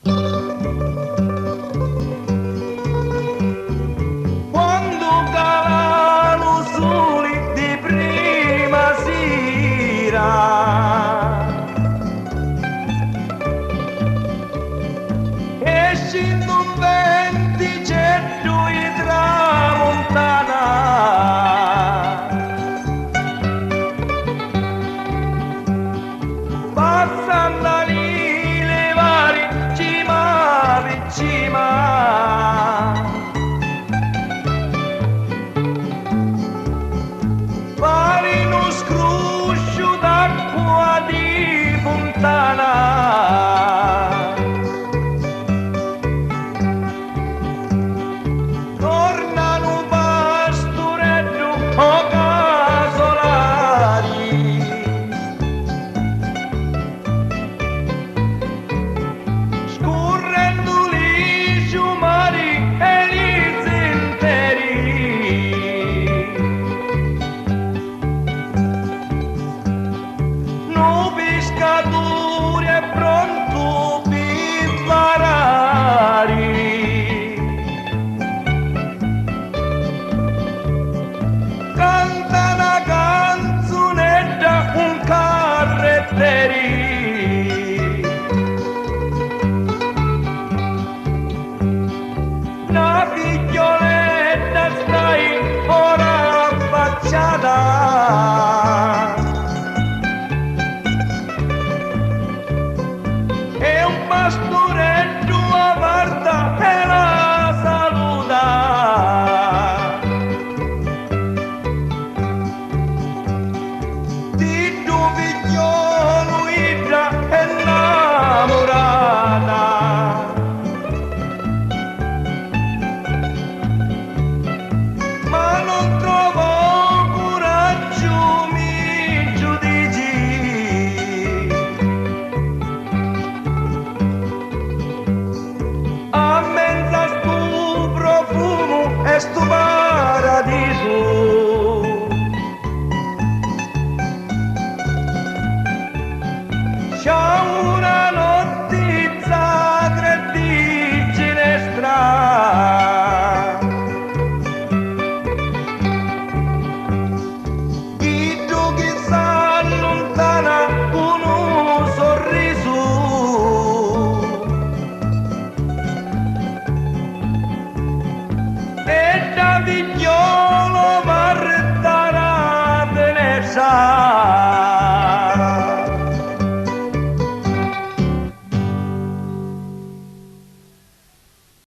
Quando calano soli di prima sera, e scendono un venticello di tramontana, passando lì le varie cima per cima. Pare uno scruscio d'acqua di fontana, tornano pastoretto o casolari, scorrendo gli sciumari e gli zenteri. No pescatore è pronto per varare, canta una canzonetta un carretteri, una figlioletta stai ora affacciata, e un pastoretto a guarda e la saluta. Di tuo figliolo idra è innamorata, ma non trovo coraggio, mi giudici. A mezza stu profumo e stu paradiso, ciao